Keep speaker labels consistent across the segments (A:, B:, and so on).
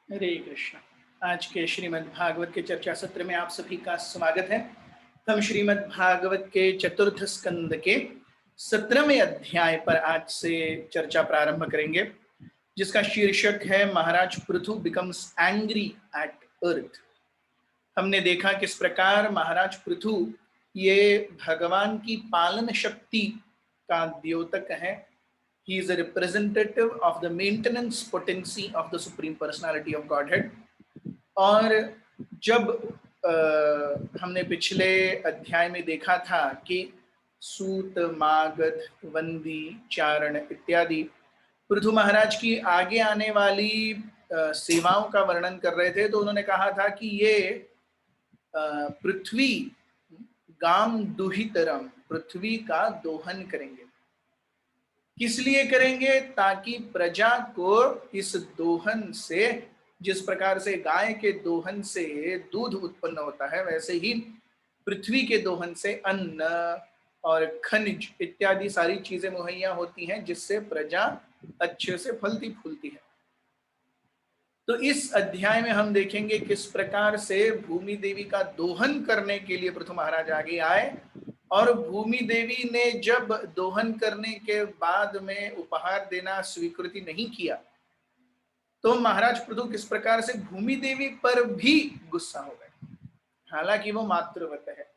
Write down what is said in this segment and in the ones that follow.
A: हरे कृष्ण। आज के श्रीमद् भागवत के चर्चा सत्र में आप सभी का स्वागत है। हम श्रीमद् भागवत के चतुर्थ स्कंद के 17वें अध्याय पर आज से चर्चा प्रारंभ करेंगे, जिसका शीर्षक है महाराज पृथु बिकम्स एंग्री एट अर्थ। हमने देखा किस प्रकार महाराज पृथु ये भगवान की पालन शक्ति का द्योतक है। He is a representative of the maintenance potency of the Supreme Personality of Godhead. और जब हमने पिछले अध्याय में देखा था कि सूत, मागध, वंदी, चारण इत्यादि पृथु महाराज की आगे आने वाली सेवाओं का वर्णन कर रहे थे, तो उन्होंने कहा था कि ये पृथ्वी गाम दुहितरम, पृथ्वी का दोहन करेंगे। किस लिए करेंगे? ताकि प्रजा को इस दोहन से, जिस प्रकार से गाय के दोहन से दूध उत्पन्न होता है, वैसे ही पृथ्वी के दोहन से अन्न और खनिज इत्यादि सारी चीजें मुहैया होती हैं, जिससे प्रजा अच्छे से फलती फूलती है। तो इस अध्याय में हम देखेंगे किस प्रकार से भूमि देवी का दोहन करने के लिए पृथु महाराज आगे आए, और भूमि देवी ने जब दोहन करने के बाद में उपहार देना स्वीकृति नहीं किया, तो महाराज पृथु किस प्रकार से भूमि देवी पर भी गुस्सा हो गए, हालांकि वो मातृवत है।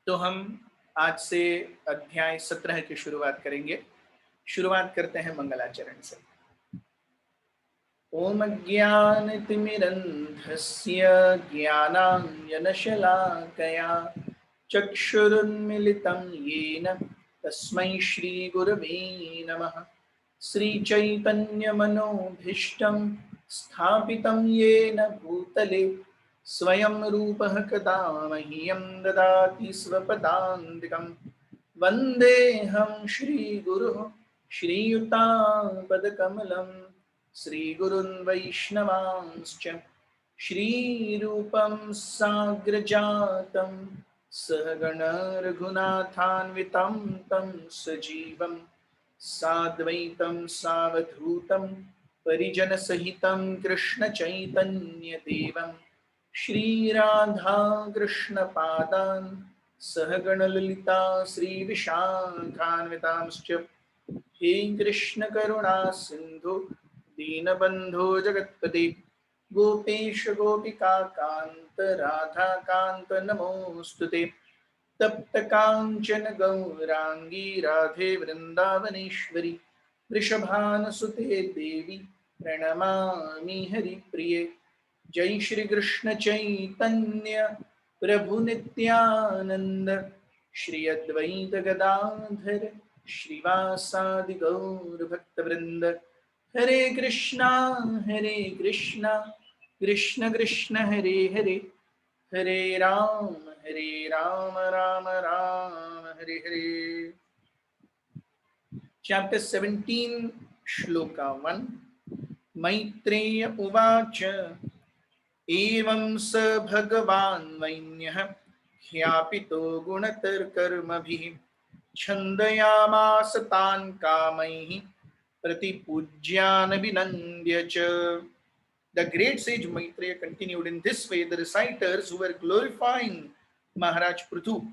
A: तो हम आज से अध्याय 17 की शुरुआत करेंगे। शुरुआत करते हैं मंगलाचरण से। ओम ज्ञानतिमिरन्धस्य ज्ञानाञ्जनशलाकया चक्षुरुन्मिलितं येन तस्मै श्रीगुरवे नमः। श्रीचैतन्यमनोभीष्टं स्थापितं येन भूतले स्वयं रूपः कदा मह्यं ददाति स्वपदान्तिकं। वन्देऽहं श्रीगुरुः श्रीयुतापदकमलम् श्रीगुरुन् वैष्णवांश्च श्रीरूपं साग्रजातं सहगण रघुनाथान्वितं तं सजीवं साद्वैतं सावधूतं परिजनसहितं कृष्णचैतन्यदेवं श्रीराधाकृष्णपादान् सहगणललिता श्रीविशाखान्वितांश्च। हे कृष्ण करुणा सिंधु दीनबंधो जगत्पते गोपेश गोपिका कांत राधा कांत नमोस्तुते। तप्त कांचन गौरांगी राधे वृंदावनेश्वरी वृषभानुसुते देवी प्रणमामि हरिप्रिये। जय श्री कृष्ण चैतन्य प्रभु नित्यानंद श्री अद्वैत गदाधर श्रीवासादि गौर भक्तवृंद। हरे कृष्णा कृष्ण कृष्ण हरे हरे, हरे राम राम राम हरे हरे। चैप्टर 17 श्लोका 1। मैत्रेय उवाच एवं स भगवान् वैन्यः ह्यापितो गुणतर्कर्मभिः छन्दयामास तान् कामैः प्रतिपूज्यानभिनन्द्य च। The great sage Maitreya continued in this way. The reciters who were glorifying Maharaj Prithu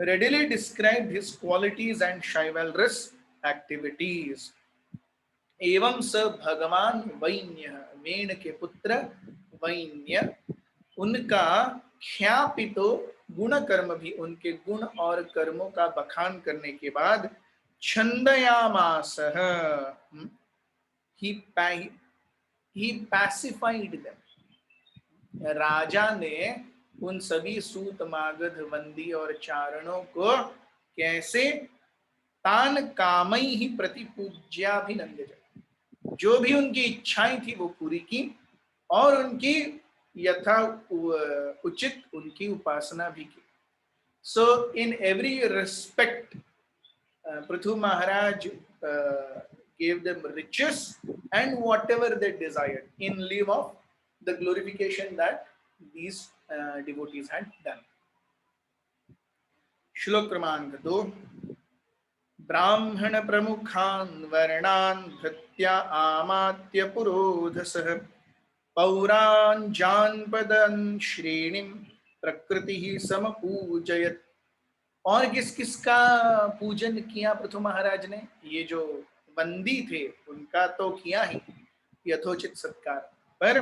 A: readily described his qualities and chivalrous activities. एवं स भगवान वैन्य, वेण के पुत्र वैन्य, उनका ख्यापितो गुण कर्म भी, उनके गुण और कर्मों का बखान करने के बाद छंदयामास, he pacified them, राजा ने उन सभी सूत, मागध, वंदी और चारणों को कैसे तान कामई ही प्रतिपूज्याभिनंद्य, जो भी उनकी इच्छाएं थी वो पूरी की और उनकी यथा उचित उनकी उपासना भी की। So in every respect Prithu Maharaj gave them riches and whatever they desired in lieu of the glorification that these devotees had done. श्लोक क्रमांक 2। ब्राह्मण प्रमुखान् वर्णान् भृत्या आमात्य पुरोधसः पौरान् जानपदन् श्रेणिं प्रकृति समपूजयत्। और किस किस का पूजन किया पृथु महाराज ने? ये जो बंदी थे उनका तो किया ही यथोचित सत्कार, पर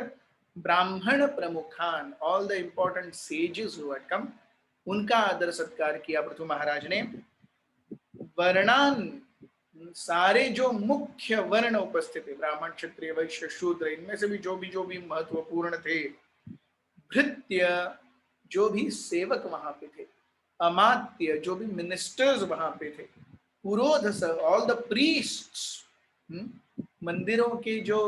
A: ब्राह्मण प्रमुखान, all the important sages who had come, उनका आदर सत्कार किया पृथु महाराज ने। वर्णान, सारे जो मुख्य वर्ण उपस्थित थे, ब्राह्मण क्षत्रिय वैश्य शूद्र, इनमें से भी जो भी महत्वपूर्ण थे, भृत्य, जो भी सेवक वहां पे थे, अमात्य, जो भी मिनिस्टर्स वहां पे थे, पुरोधस, ऑल द प्रीस्ट्स, मंदिरों के जो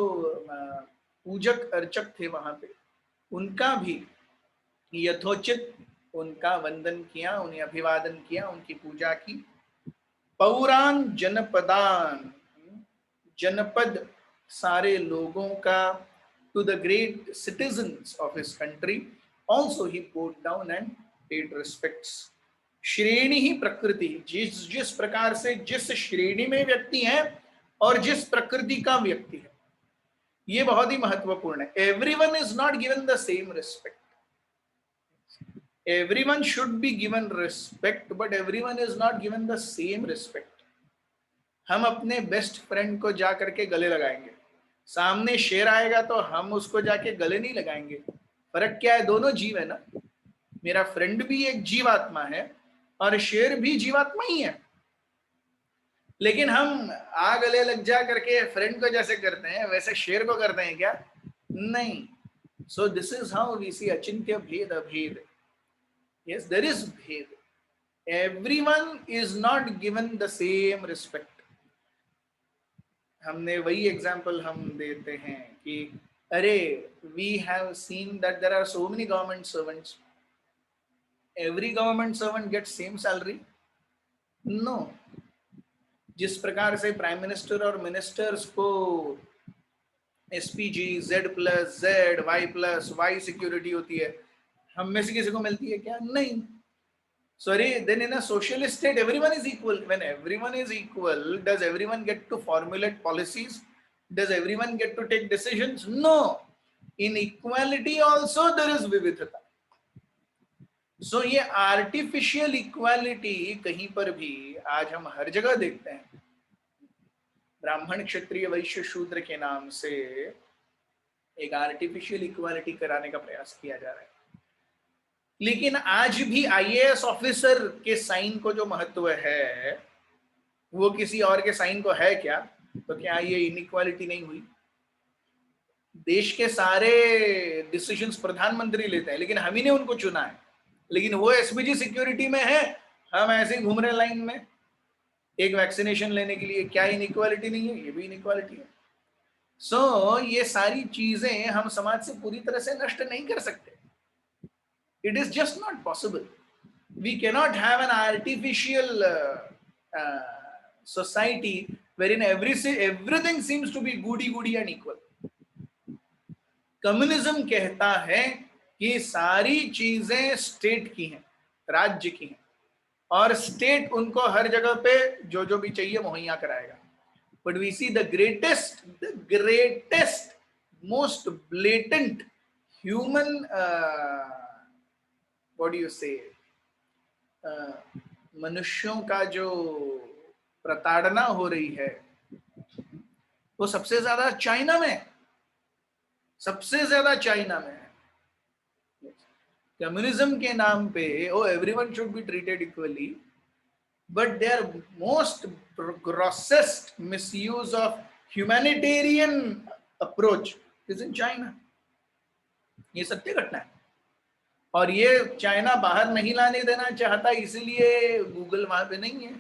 A: पूजक अर्चक थे वहां पे, उनका भी यथोचित उनका वंदन किया, उन्हें अभिवादन किया, उनकी पूजा की। पौरान जनपदान, जनपद सारे लोगों का, to the great citizens of his country also he bowed down and paid respects. श्रेणी ही प्रकृति, जिस प्रकार से जिस श्रेणी में व्यक्ति है और जिस प्रकृति का व्यक्ति है, ये बहुत ही महत्वपूर्ण है। Everyone is not given the same respect. Everyone should be given respect, but everyone is not given the same respect. हम अपने बेस्ट फ्रेंड को जा करके गले लगाएंगे, सामने शेर आएगा तो हम उसको जाके गले नहीं लगाएंगे। फर्क क्या है? दोनों जीव है ना। मेरा फ्रेंड भी एक जीवात्मा है और शेर भी जीवात्मा ही है, लेकिन हम आ गले लग जा करके फ्रेंड को जैसे करते हैं वैसे शेर को करते हैं क्या? नहीं। So this is how we see अचिंत्य भेद अभेद। Yes, there is bhed. Everyone is not given the same respect. हमने वही एग्जाम्पल हम देते हैं कि अरे, we have seen that there are so many government servants. Every government servant gets same salary? No. जिस प्रकार से प्राइम मिनिस्टर और मिनिस्टर्स को SPG, Z+Z, Y+Y सिक्योरिटी होती है, हम में से किसी को मिलती है क्या? नहीं। Sorry, then in a socialist state everyone is equal. When everyone is equal, does everyone get to formulate policies? Does everyone get to take decisions? No. In equality also there is vividhata. So ये artificial equality कहीं पर भी आज हम हर जगह देखते हैं। ब्राह्मण क्षत्रिय वैश्य शूद्र के नाम से एक आर्टिफिशियल इक्वालिटी कराने का प्रयास किया जा रहा है। लेकिन आज भी IAS ऑफिसर के साइन को जो महत्व है वो किसी और के साइन को है क्या? तो क्या ये इनइक्वालिटी नहीं हुई? देश के सारे डिसीजंस प्रधानमंत्री लेते हैं, लेकिन हम ही ने उनको चुना है, लेकिन वो SPG सिक्योरिटी में है, हम ऐसे ही घूम रहे लाइन में एक वैक्सीनेशन लेने के लिए। क्या इनइक्वालिटी नहीं है? ये भी इनइक्वालिटी है। सो ये सारी चीजें हम समाज से पूरी तरह से नष्ट नहीं कर सकते। It is just not possible. We cannot have an artificial society wherein everything seems to be goody and equal. Communism कहता है कि सारी चीजें स्टेट की हैं, राज्य की हैं, और स्टेट उनको हर जगह पे जो भी चाहिए मुहैया कराएगा। But we see the greatest, most blatant human what do you say, मनुष्यों का जो प्रताड़ना हो रही है वो सबसे ज्यादा चाइना में, सबसे ज्यादा चाइना में है। कम्युनिज्म के नाम पे everyone should be treated equally, but there most grossest misuse of humanitarian approach is in China. ये सत्य घटना है, और ये चाइना बाहर नहीं लाने देना चाहता, इसलिए गूगल वहां पे नहीं है।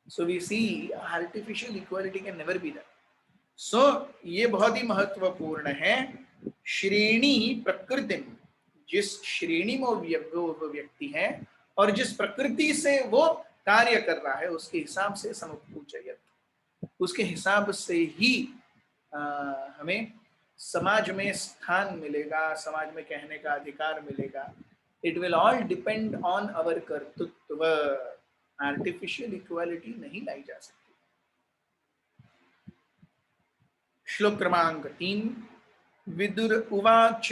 A: So we see artificial equality can never be that. So ये बहुत ही महत्वपूर्ण है। श्रेणी प्रकृति, जिस श्रेणी में वो व्यक्ति है और जिस प्रकृति से वो कार्य कर रहा है उसके हिसाब से समुपपूजयत, उसके हिसाब से ही हमें समाज में स्थान मिलेगा, समाज में कहने का अधिकार मिलेगा। It will all depend on our कर्तृत्व, आर्टिफिशियल इक्वालिटी नहीं लाई जा सकती। श्लोक क्रमांक 3। विदुर उवाच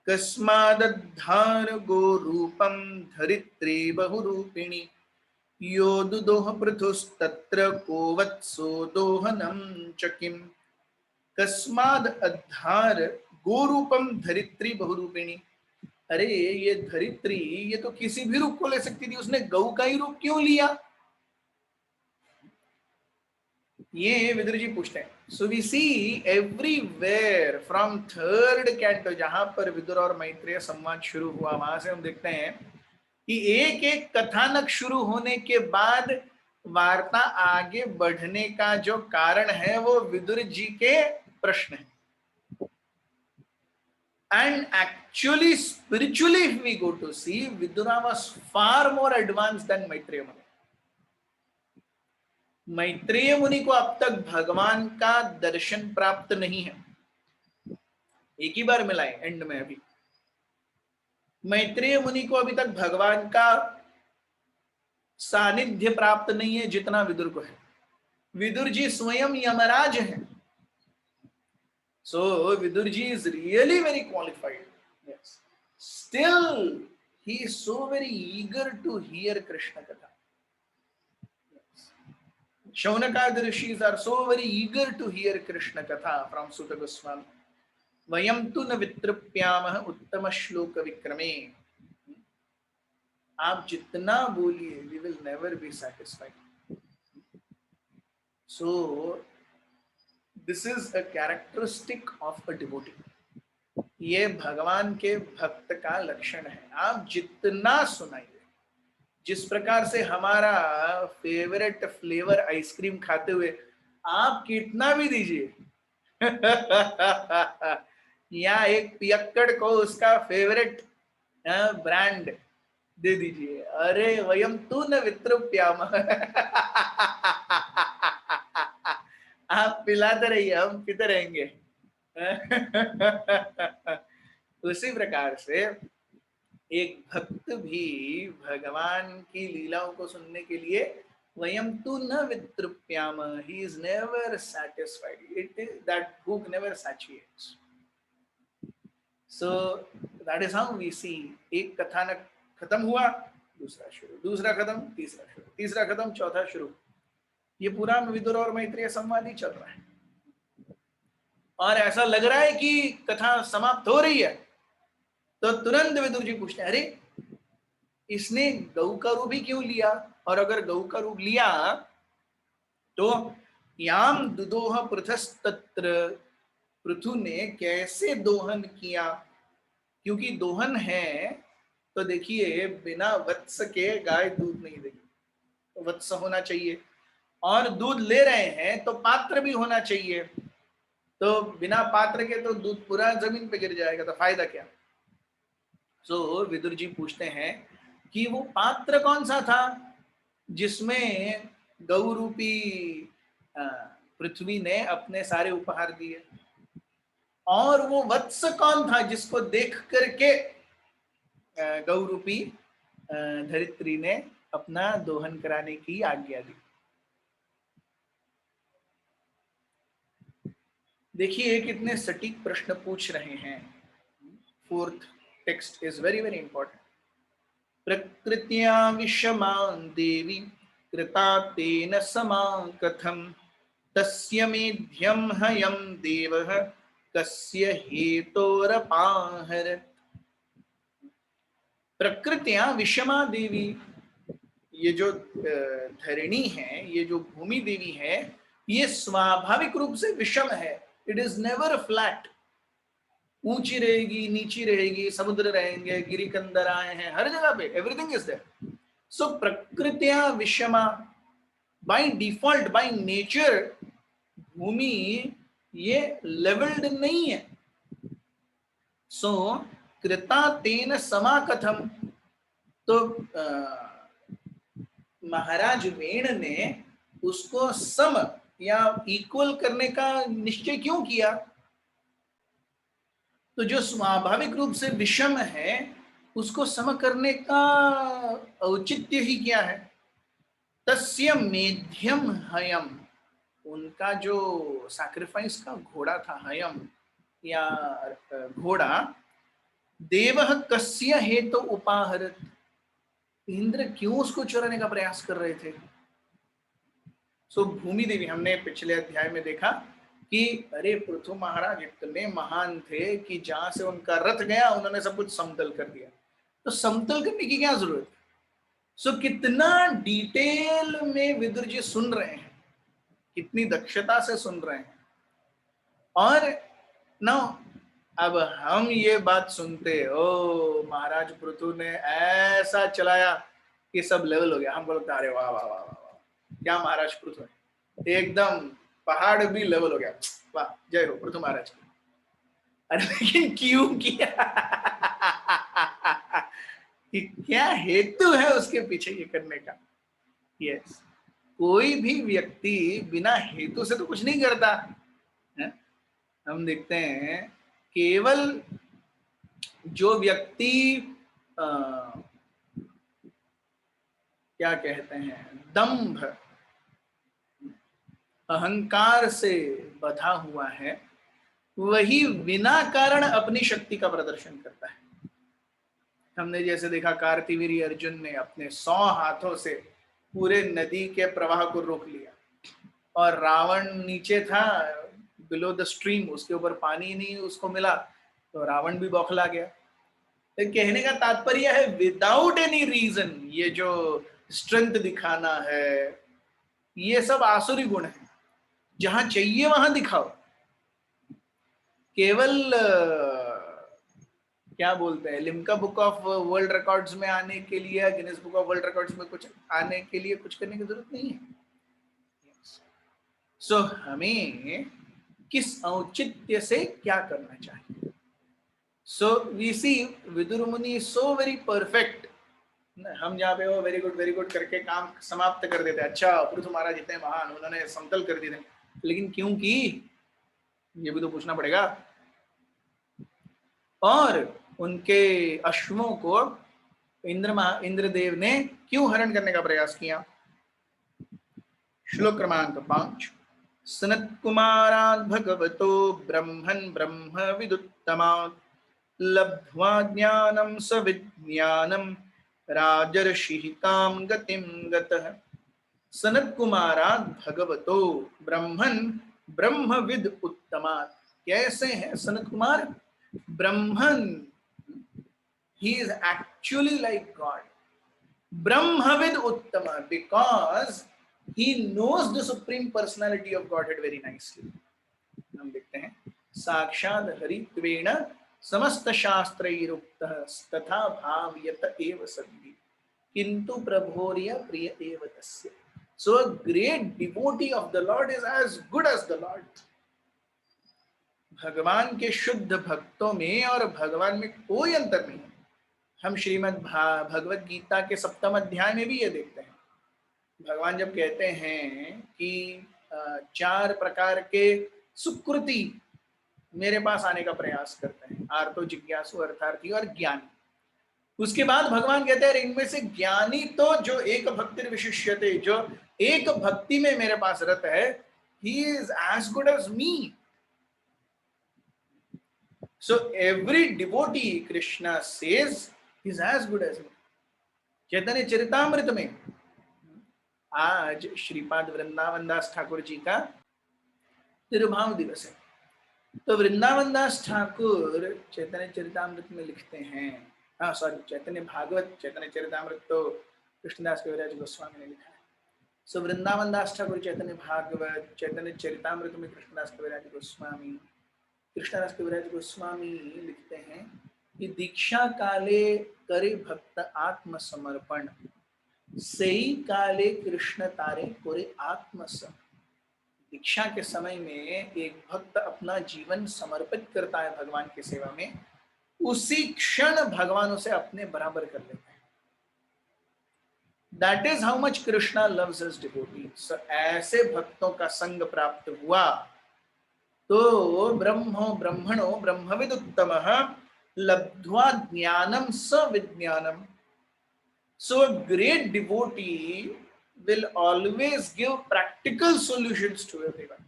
A: कस्मादद्धार गोरूपं धरित्री बहुरूपिणी यो दुदोह पृथुस्तत्र को वत्सो दोहनं च किम्। कस्माद अद्धार गोरूपम धरित्री बहुरूपिणी। अरे ये धरित्री, ये तो किसी भी रूप को ले सकती थी, उसने गौ का ही रूप क्यों लिया? ये विदुर जी पूछते हैं। So we see everywhere from third canto, जहां पर विदुर और मैत्रेय संवाद शुरू हुआ, वहां से हम देखते हैं कि एक एक कथानक शुरू होने के बाद वार्ता आगे बढ़ने का जो कारण है वो विदुर जी के प्रश्न है। And actually, spiritually, if we go to see, Vidura was far more advanced than Maitreya Muni. Maitreya मुनि को अब तक भगवान का दर्शन प्राप्त नहीं है, एक ही बार मिला है एंड में। अभी मैत्रेय मुनि को अभी तक भगवान का सानिध्य प्राप्त नहीं है जितना विदुर को है। विदुर जी स्वयं यमराज हैं। So Vidurji is really very qualified. Yes. Still, he is so very eager to hear Krishna Katha. Yes. Shaunaka rishis are so very eager to hear Krishna Katha from Suta Goswami. Vayam tu na vitrupyamah uttama shloka vikrame. आप जितना बोलिए, we will never be satisfied. So this is a characteristic of a devotee. ये भगवान के भक्त का लक्षण है। आप जितना सुनाइए, जिस प्रकार से हमारा फेवरेट फ्लेवर आइसक्रीम खाते हुए आप कितना भी दीजिए या एक पियक्कड़ को उसका फेवरेट ब्रांड दे दीजिए, अरे वयम तू न वित्रप्याम आप पिलाते रहिए, हम पीते रहेंगे। उसी प्रकार से एक भक्त भी भगवान की लीलाओं को सुनने के लिए वयम तु न वित्रप्याम, he is never satisfied, it is that book never satisfies. So that is how we see, एक कथानक खत्म हुआ, दूसरा शुरू, दूसरा खत्म, तीसरा शुरू, तीसरा खत्म, चौथा शुरू। ये पूरा विदुर और मैत्रेय संवाद ही चल रहा है और ऐसा लग रहा है कि कथा समाप्त हो रही है तो तुरंत विदुर जी पूछते हैं, अरे इसने गौ का रूप ही क्यों लिया? और अगर गौ का रूप लिया तो याम दुदोह पृथस्तत्र, पृथु ने कैसे दोहन किया? क्योंकि दोहन है तो देखिए बिना वत्स के गाय दूध नहीं देगी, तो वत्स होना चाहिए, और दूध ले रहे हैं तो पात्र भी होना चाहिए, तो बिना पात्र के तो दूध पूरा जमीन पे गिर जाएगा, तो फायदा क्या? सो विदुर जी पूछते हैं कि वो पात्र कौन सा था जिसमें गौ रूपी पृथ्वी ने अपने सारे उपहार दिए, और वो वत्स कौन था जिसको देख करके गौ रूपी धरित्री ने अपना दोहन कराने की आज्ञा दी। देखिए कितने सटीक प्रश्न पूछ रहे हैं। Fourth text is very very important. प्रकृत्या विषमां देवी कृता तेन समां कथम तस्य मेध्यं हयं देवः कस्य हेतोरपाहरत्। प्रकृत्या विषमा देवी, ये जो धरणी है, ये जो भूमि देवी है, ये स्वाभाविक रूप से विषम है। इट इज नेवर फ्लैट, ऊंची रहेगी, नीची रहेगी, समुद्र रहेंगे, गिरिकंदर आए हैं, हर जगह पे एवरीथिंग इज देयर। सो प्रकृत्या विषमा, बाय डिफॉल्ट, बाय नेचर भूमि ये लेवल्ड नहीं है। सो कृता तेन समा कथम, तो महाराज वेण ने उसको सम या इक्वल करने का निश्चय क्यों किया? तो जो स्वाभाविक रूप से विषम है उसको सम करने का औचित्य ही क्या है? तस्य मेध्यम हयम, उनका जो सैक्रिफाइस का घोड़ा था हयम या घोड़ा, देवः कस्य हेतु उपाहरत, इंद्र क्यों उसको चुराने का प्रयास कर रहे थे। सो भूमि देवी, हमने पिछले अध्याय में देखा कि अरे पृथु महाराज इतने महान थे कि जहां से उनका रथ गया उन्होंने सब कुछ समतल कर दिया, तो समतल करने की क्या जरूरत है। सो कितना डिटेल में विदुर जी सुन रहे हैं, कितनी दक्षता से सुन रहे हैं। और ना अब हम ये बात सुनते, ओ महाराज पृथु ने ऐसा चलाया कि सब लेवल हो गया, हम बोलते अरे वाह वाह वाह वाह वाह, क्या महाराज पृथु है, एकदम पहाड़ भी लेवल हो गया, वाह जय हो पृथु महाराज की। अरे लेकिन क्यों किया कि क्या हेतु है उसके पीछे ये करने का। यस, कोई भी व्यक्ति बिना हेतु से तो कुछ नहीं करता है? हम देखते हैं केवल जो व्यक्ति क्या कहते हैं, दंभ अहंकार से बधा हुआ है, वही बिना कारण अपनी शक्ति का प्रदर्शन करता है। हमने जैसे देखा कार्तिवीर्य अर्जुन ने अपने 100 हाथों से पूरे नदी के प्रवाह को रोक लिया, और रावण नीचे था बिलो द स्ट्रीम, उसके ऊपर पानी नहीं उसको मिला, तो रावण भी बौखला गया। तो कहने का तात्पर्य है विदाउट एनी रीजन ये जो स्ट्रेंथ दिखाना है, ये सब आसुरी गुण है, जहां चाहिए वहां दिखाओ। केवल क्या बोलते हैं, Limca book of world records में आने के लिए, Guinness book of world records में कुछ आने के लिए कुछ करने की जरूरत नहीं है। सो हमें किस औचित्य से क्या करना चाहिए। सो वी सी विदुर मुनि सो वेरी परफेक्ट, हम जहाँ पे वो वेरी गुड करके काम समाप्त कर देते। अच्छा पृथु महाराज इतने महान, उन्होंने समतल कर दिए, लेकिन क्यों की, ये भी तो पूछना पड़ेगा। और उनके अश्वों को इंद्रदेव ने क्यों हरण करने का प्रयास किया। श्लोक क्रमांक 5, सनत कुमारात् भगवतो ब्रह्मन् ब्रह्म विदुत्तमात् लब्ध्वा ज्ञानं सविज्ञानं राजर्षिः कां गतिं गतः। सनत कुमारात् भगवतो ब्रह्मन् ब्रह्मविद उत्तमात्, कैसे हैं सनत कुमार, ब्रह्मन, he is actually like God, brahmavid uttama, because he knows the supreme personality of Godhead very nicely. हम देखते हैं साक्षात् हरित्वेन समस्त शास्त्रैरुक्तः तथा भाव्यत एव सद्भिः किंतु प्रभोर्य प्रिय एव तस्य। So a great devotee of the Lord is as good as the Lord. भगवान के शुद्ध भक्तों में और भगवान में कोई अंतर नहीं है। हम श्रीमद् भगवत गीता के 7वें अध्याय में भी ये देखते हैं, भगवान जब कहते हैं कि 4 प्रकार के सुकृति मेरे पास आने का प्रयास करते हैं, आर्तो, जिज्ञासु, अर्थार्थी और ज्ञानी। उसके बाद भगवान कहते हैं इनमें से ज्ञानी तो जो एक भक्ति विशिष्यते, जो एक भक्ति में मेरे पास रत है, he is as good as me. So every devotee, Krishna says, is as good as me. चैतन्य चरितामृत में आज श्रीपाद वृंदावन दास ठाकुर जी का तिरुभाव दिवस है, तो वृंदावन दास ठाकुर चैतन्य चरितामृत में लिखते हैं, चैतन्य भागवत, चैतन्य चरितामृत तो कृष्णदास कविराज गोस्वामी ने लिखा है। सो वृंदावन दास ठाकुर चैतन्य भागवत, चैतन्य चरितामृत में कृष्णदास कविराज गोस्वामी, कृष्णदास कविराज गोस्वामी लिखते हैं कि दीक्षा काले करे भक्त आत्म समर्पण, सही काले कृष्ण तारे कोरे आत्मसम। दीक्षा के समय में एक भक्त अपना जीवन समर्पित करता है भगवान की सेवा में, उसी क्षण भगवान उसे अपने बराबर कर लेता है। That is how much Krishna loves his devotees. So, ऐसे भक्तों का संग प्राप्त हुआ तो ब्रह्मो ब्रह्मणो ब्रह्मविद उत्तमः लब्ध्वा ज्ञानम सविज्ञानम। So a great devotee will always give practical solutions to everyone.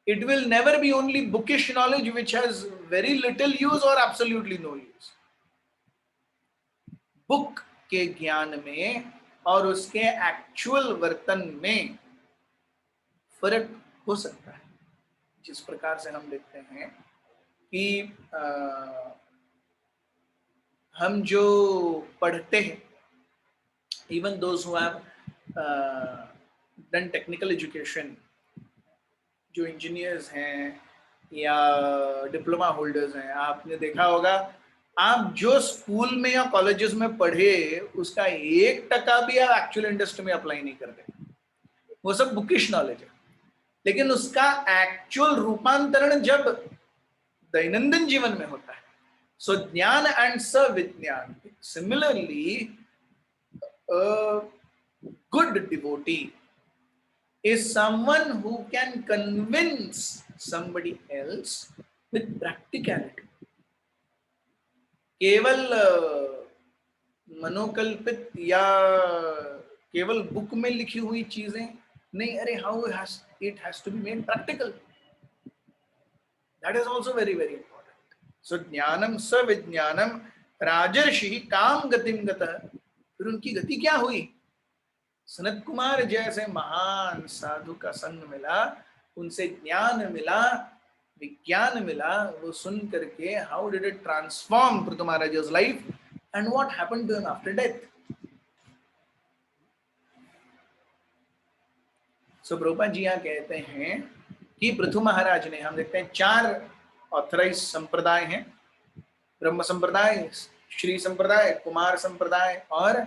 A: It will never be only bookish knowledge which has very little use or absolutely no use. Book के ज्ञान में और उसके एक्चुअल वर्तन में फर्क हो सकता है। जिस प्रकार से हम देखते हैं कि हम जो पढ़ते हैं, even those who have done technical education, जो इंजीनियर्स हैं या डिप्लोमा होल्डर्स हैं, आपने देखा होगा आप जो स्कूल में या कॉलेजेस में पढ़े उसका 1% भी आप एक्चुअल इंडस्ट्री में अप्लाई नहीं करते। वो सब बुकिश नॉलेज है, लेकिन उसका एक्चुअल रूपांतरण जब दैनंदिन जीवन में होता है। सो ज्ञान एंड सविज्ञान, similarly good devotee is someone who can convince somebody else with practicality. केवल मनोकल्पित या केवल बुक में लिखी हुई चीजें नहीं, अरे how it has to be made practical. That is also very very important. So ज्ञानम सविज्ञानम राजर्षि काम गतिम गतः, फिर उनकी गति क्या हुई? सनत कुमार जैसे महान साधु का संग मिला, उनसे ज्ञान मिला, विज्ञान मिला। वो सुन करके how did it transform Prithu Maharaj's life and what happened to him after death. So Prabhupada ji यहाँ कहते हैं कि पृथु महाराज ने, हम देखते हैं 4 ऑथराइज संप्रदाय हैं, ब्रह्म संप्रदाय, श्री संप्रदाय, कुमार संप्रदाय और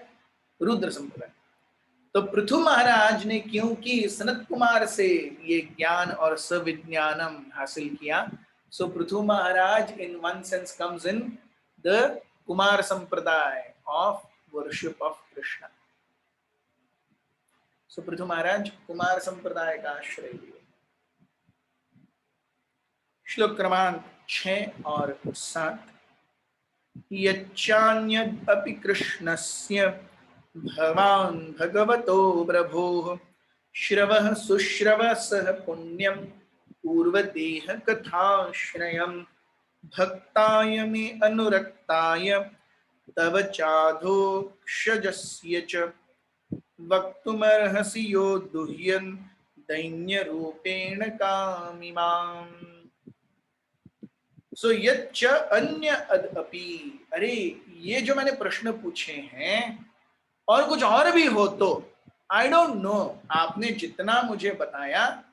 A: रुद्र संप्रदाय। तो पृथु महाराज ने क्योंकि सनत कुमार से ये ज्ञान और सविज्ञानम हासिल किया, so Prithu Maharaj in one sense comes in the Kumara Sampradaya of worship of Krishna. So Prithu Maharaj Kumara Sampradaya का आश्रय लिए। श्लोक क्रमांक 6 और 7। यच्चान्यदपि कृष्णस्य भवान् भगवतो प्रभोः श्रवः सुश्रवः सह पुण्यं पूर्वदेह कथाश्रयं भक्ताय मे अनुरक्ताय तव चाधोक्षजस्य च वक्तुमर्हसि यो दुह्यन् दैन्यरूपेण कामिमाम्। सो यच्च अन्य अदपि, अरे ये जो मैंने प्रश्न पूछे हैं और कुछ और भी हो तो आई डोंट नो, आपने जितना मुझे बताया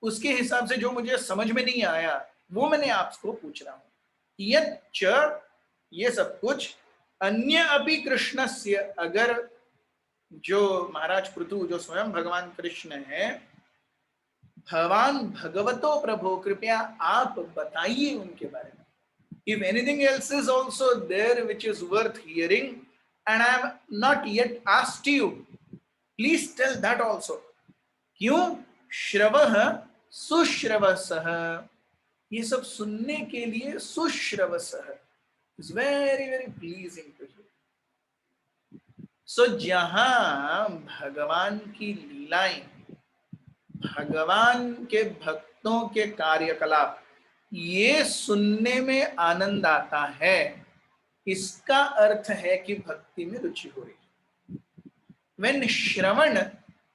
A: उसके हिसाब से जो मुझे समझ में नहीं आया वो मैंने आपको पूछ रहा हूं। यच्च, ये सब कुछ, अन्य अपि कृष्णस्य, अगर जो महाराज पृथु जो स्वयं भगवान कृष्ण है, भगवान भगवतो प्रभो, कृपया आप बताइए उनके बारे में। If anything else is also there which is worth hearing and I have not yet asked you, please tell that also. क्यों? श्रवः सुश्रवसः, ये सब सुनने के लिए सुश्रवसः is very very pleasing to you. So जहां भगवान की लीलाएं, भगवान के भक्तों के कार्यकलाप, ये सुनने में आनंद आता है, इसका अर्थ है कि भक्ति में रुचि हो रही है। When Shravan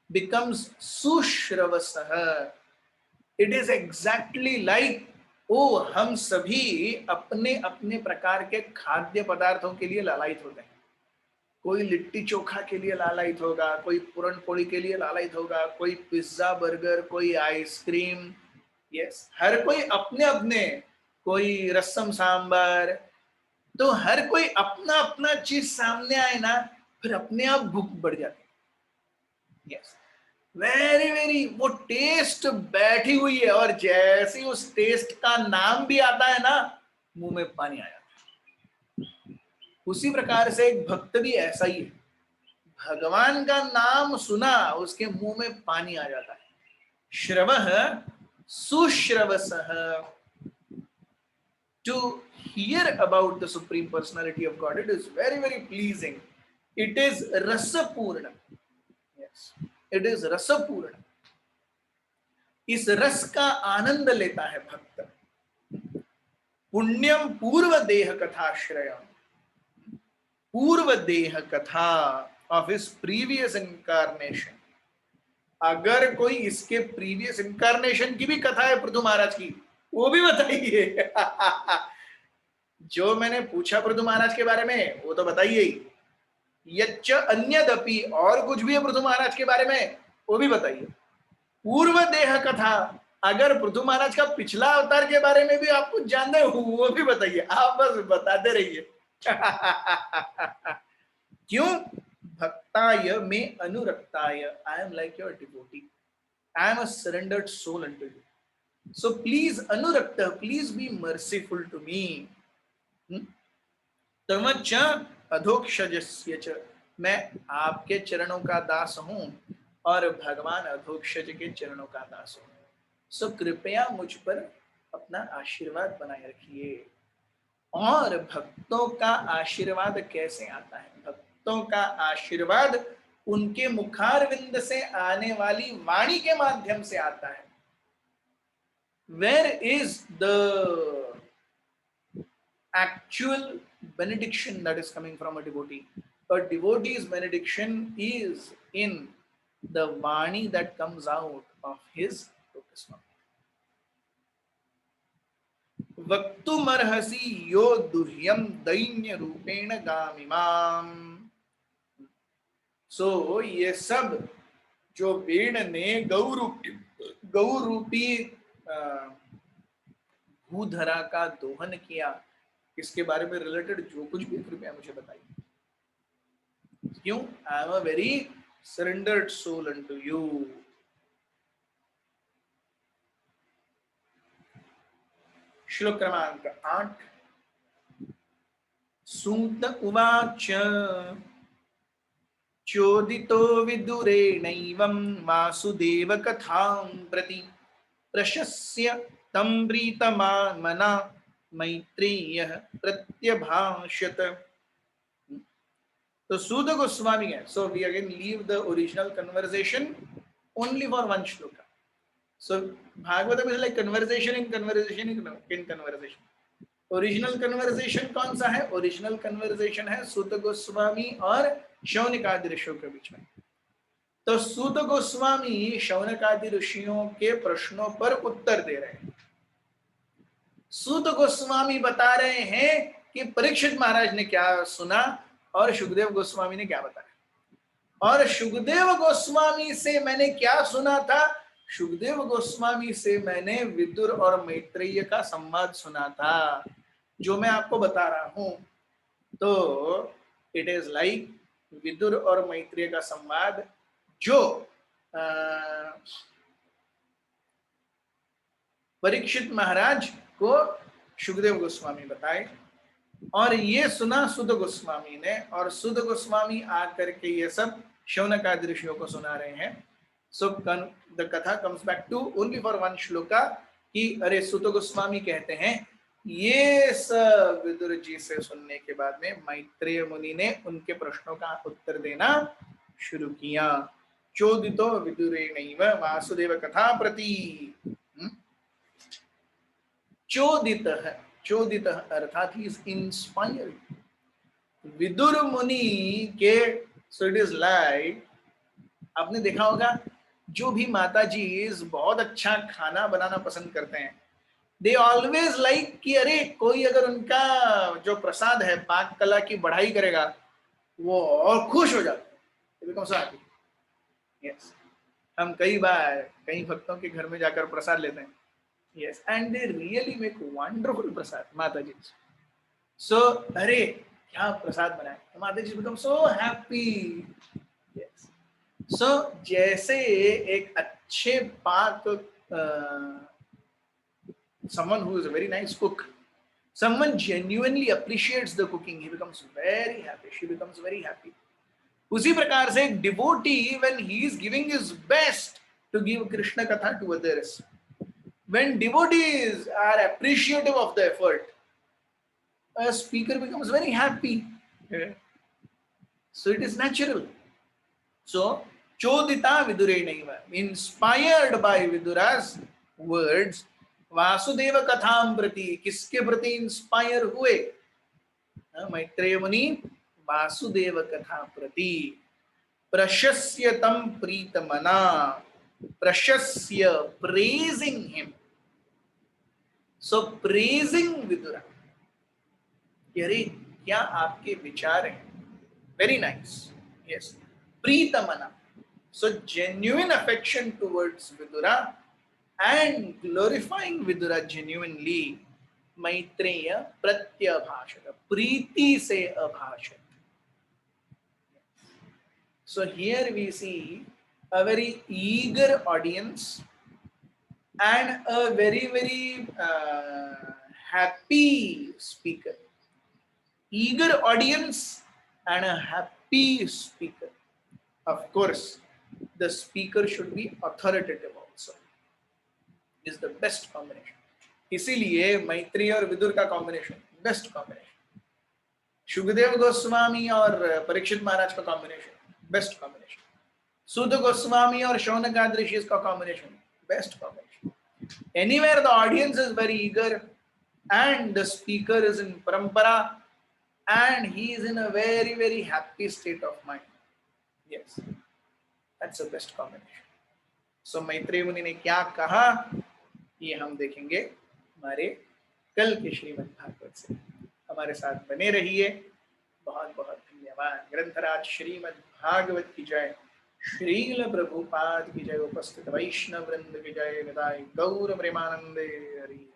A: becomes सुश्रवसः, it is exactly like, ओ हम सभी अपने अपने प्रकार के खाद्य पदार्थों के लिए लालायित होते हैं। कोई लिट्टी चोखा के लिए लालायित होगा, कोई पूरन पोली के लिए लालायित होगा, कोई पिज्जा बर्गर, कोई आइसक्रीम, यस, हर कोई अपने अपने, कोई रसम सांबर, तो हर कोई अपना अपना चीज सामने आए ना, फिर अपने आप भूख बढ़ जाती है। यस, वेरी वेरी, वो टेस्ट बैठी हुई है और जैसे ही उस टेस्ट का नाम भी आता है ना, मुंह में पानी आ जाता है। उसी प्रकार से एक भक्त भी ऐसा ही है, भगवान का नाम सुना उसके मुंह में पानी आ जाता है। श्रवः सुश्रवसः, to hear about the Supreme Personality of God, it is very very pleasing, it is rasapurna. Yes, it is रसपूर्ण। इस रस का आनंद लेता है भक्त। पुण्यम पूर्व देह कथाश्रय, पूर्व देह कथा ऑफ हिज प्रीवियस इनकारनेशन। अगर कोई इसके प्रीवियस इनकारनेशन की भी कथा है पृथु महाराज की, वो भी बताइए। जो मैंने पूछा पृथु महाराज के बारे में वो तो बताइए ही, यच्च अन्यदपि, और कुछ भी है पृथु महाराज के बारे में वो भी बताइए। पूर्व देह कथा, अगर पृथु महाराज का पिछला अवतार के बारे में भी आप कुछ जानते हो वो भी बताइए, आप बस बताते रहिए। क्यों? भक्ताय में अनुरक्ताय, I am like your devotee, I am a surrendered soul unto you, so please अनुरक्त, please be merciful to me. तमच्च अधोक्षजस्य च, मैं आपके चरणों का दास हूं और भगवान अधोक्षज के चरणों का दास हूं, सो कृपया मुझ पर अपना आशीर्वाद बनाए रखिए। और भक्तों का आशीर्वाद कैसे आता है? भक्तों का आशीर्वाद उनके मुखारविंद से आने वाली वाणी के माध्यम से आता है। Where is the actual benediction that is coming from a devotee? A devotee's benediction is in the vani that comes out of his lotus mouth. वक्तुमर्हसि यो दुह्यम दैन्य रूपेण गामिमाम। सो ये सब जो वेद ने गौ रूपी भूधरा का दोहन किया, इसके बारे में रिलेटेड जो कुछ भी कृपया मुझे बताइए। क्यों? I am a very surrendered soul unto you. श्लोक क्रमांक 8। सूत उवाच चोदितो विदुरेणैवं वासुदेव कथां प्रति प्रशस्य तं प्रीतमामना मैत्रेयः प्रत्यभाषत। तो सूत गोस्वामी है, so we again leave the original conversation only for one shloka. So Bhagavatam is like conversation in conversation in conversation. Original conversation कौन सा है? ओरिजिनल कन्वर्सेशन है सूत गोस्वामी और शौनकादि ऋषियों के बीच में। तो सूत गोस्वामी शौनकादि ऋषियों के प्रश्नों पर उत्तर दे रहे हैं। सूत गोस्वामी बता रहे हैं कि परीक्षित महाराज ने क्या सुना और सुखदेव गोस्वामी ने क्या बताया। और सुखदेव गोस्वामी से मैंने क्या सुना था? सुखदेव गोस्वामी से मैंने विदुर और मैत्रेय का संवाद सुना था, जो मैं आपको बता रहा हूं। तो इट इज लाइक विदुर और मैत्रेय का संवाद जो परीक्षित महाराज को सुखदेव गोस्वामी बताए, और ये सुना सुद गोस्वामी ने, और सुद गोस्वामी आकर के ये सब शौनकादि ऋषियों को सुना रहे हैं। So the katha comes back to only for one shloka कि अरे सुत गोस्वामी कहते हैं ये सब विदुर जी से सुनने के बाद में मैत्रेय मुनि ने उनके प्रश्नों का उत्तर देना शुरू किया। चोदितो विदुरेणैव वासुदेव कथा प्रति। चोदितः, चोदितः अर्थात ही इज इंस्पायर्ड। विदुर मुनि के, सो इट इज लाइक, आपने देखा होगा जो भी माता जी बहुत अच्छा खाना बनाना पसंद करते हैं, दे ऑलवेज लाइक कि अरे कोई अगर उनका जो प्रसाद है पाक कला की बढ़ाई करेगा वो और खुश हो जाते हैं। यस, हम कई बार कई भक्तों के घर में जाकर प्रसाद लेते हैं। Yes, and they really make wonderful prasad mata ji. So अरे क्या प्रसाद बनाए, mata ji become so happy. Yes, so जैसे एक अच्छे पाक someone who is a very nice cook, someone genuinely appreciates the cooking, he becomes very happy, she becomes very happy. उसी प्रकार से एक devotee, when he is giving his best to give Krishna katha to others, when devotees are appreciative of the effort, a speaker becomes very happy. So it is natural. So चोदिता विदुरेणैव, inspired by Vidura's words, Vasudeva कथाम प्रति, किसके प्रति inspire हुए? मैत्रेय मुनि वासुदेव कथा प्रति। प्रशस्य तम प्रीतमना, प्रशस्य, praising him, so praising Vidura, अरे क्या आपके विचार हैं, वेरी नाइस, यस, प्रीतमना, so genuine affection towards Vidura and glorifying Vidura genuinely, Maitreya pratyabhashata, प्रीति से अभाषित. So here we see a very eager audience and a very happy speaker. Eager audience and a happy speaker. Of course, the speaker should be authoritative also. Is the best combination. इसीलिए मैत्री और विदुर का combination best combination, Shukdev Goswami और परीक्षित महाराज का combination best combination, सूत गोस्वामी और शौनकाद ऋषि का combination best combination. Anywhere the audience is very eager and the speaker is in parampara and he is in a very happy state of mind. Yes, that's the best combination. So Maitreya मुनि ने क्या कहा ये हम देखेंगे हमारे कल के श्रीमद् भागवत से. हमारे साथ बने रहिए. बहुत बहुत धन्यवाद. ग्रंथराज श्रीमद् भागवत की जय, श्रील प्रभुपाद की जय, उपस्थित वैष्णव वृंद की जय, गदाई गौर प्रेमानंदे हरि.